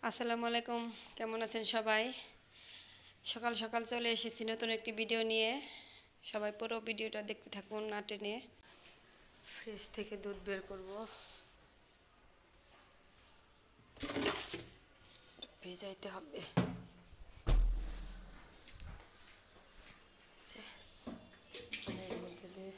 আসসালামু আলাইকুম, কেমন আছেন সবাই? সকাল সকাল চলে এসেছি নতুন একটি ভিডিও নিয়ে। সবাই পুরো ভিডিওটা দেখতে থাকুন না টেনে। ফ্রিজ থেকে দুধ বের করব, ভেজাইতে হবে। এর মধ্যে দিয়ে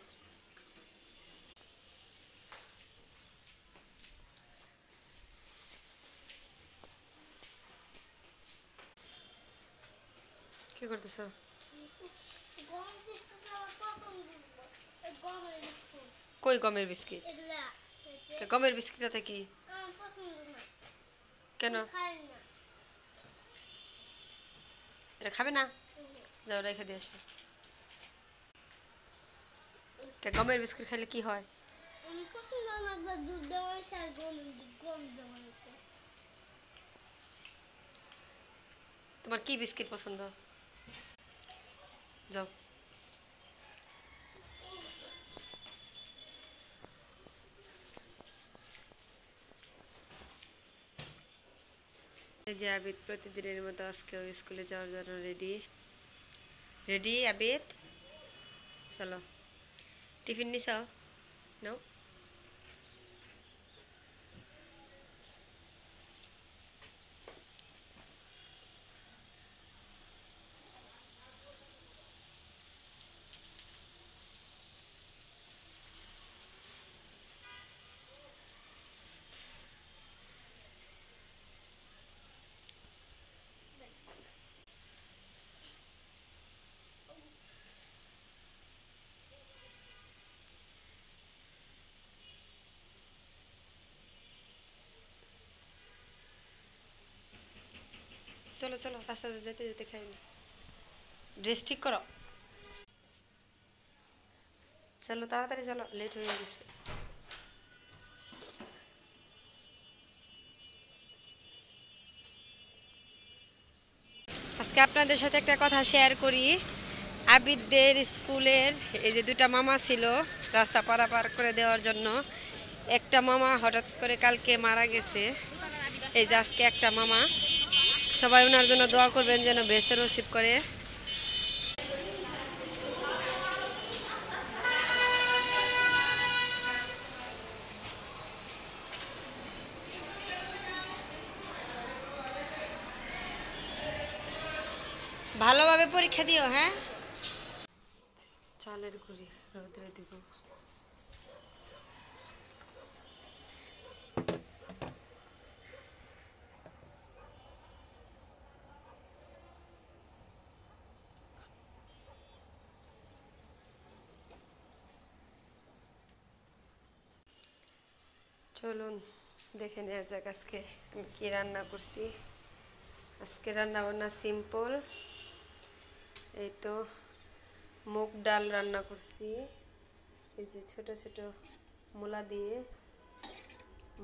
কি করতেছ? কই গমের বিস্কিট? গমের বিস্কিটটাতে কি? কেন এটা খাবে না? যাও রেখে দিয়ে আসো। গমের বিস্কুট খেলে কি হয়? তোমার কি বিস্কিট পছন্দ? যাও। এই যে আবিদ প্রতিদিনের মতো আজকেও স্কুলে যাওয়ার জন্য রেডি রেডি। আবিদ চলো, টিফিন নিছ? নাও। চলো চলো, রাস্তাতে যেতে যেতে খাই না। ড্রেস ঠিক করো, চলো তাড়াতাড়ি চলো, লেট হয়ে গেছে। আজকে আপনাদের সাথে একটা কথা শেয়ার করি। আবিদদের স্কুলের এই যে দুটা মামা ছিল রাস্তা পারাপার করে দেওয়ার জন্য, একটা মামা হঠাৎ করে কালকে মারা গেছে। এই যে আজকে একটা মামা, সবাই ওনার জন্য দোয়া করবেন যেন বেহেশতে নসিব করে। ভালোভাবে পরীক্ষা দিও, হ্যাঁ। চালের গুঁড়ি রোদ্রে দিব। চলুন দেখে নেওয়া যাক আজকে আমি কী রান্না করছি। আজকে রান্না বান্না সিম্পল, এই তো মুগ ডাল রান্না করছি। এই যে ছোট ছোট মূলা দিয়ে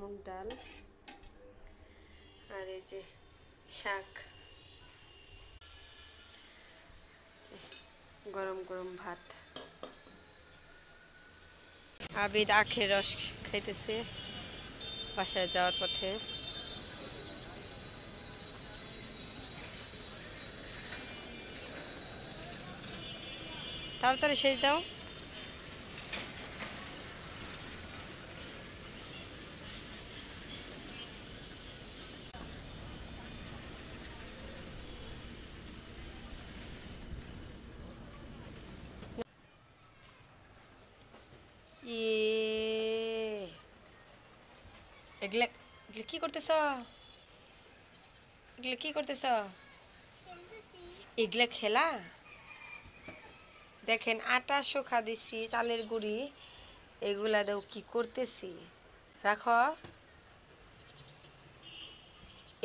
মুগ ডাল, আর এই যে শাক, গরম গরম ভাত। আবিদ আখের রস খাইতেছে বাসায় যাওয়ার পথে। তাড়াতাড়ি শেষ দাও। এগুলা এগুলা কি করতেছ? এগুলা কি করতেছ? এগুলা খেলা? দেখেন আটা শোখা দিছি, চালের গুঁড়ি, এগুলা দাও কি করতেছি। রাখো,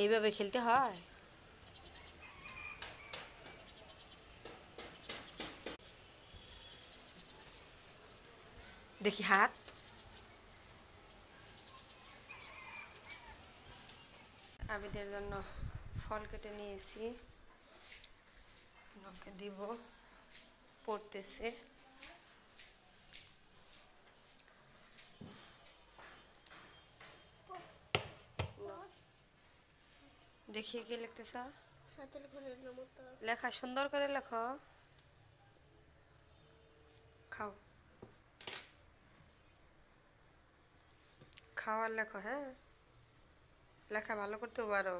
এইভাবে খেলতে হয়? দেখি হাত। আবিদের জন্য ফল কেটে নিয়েছি, ওকে দিব, পড়তেছে। দেখিয়ে কি লিখতেছ? সাতের ঘরের মতো। লেখা সুন্দর করে লেখো। খাও, খাওয়ার লেখো, হ্যাঁ লেখা ভালো করতে পারো।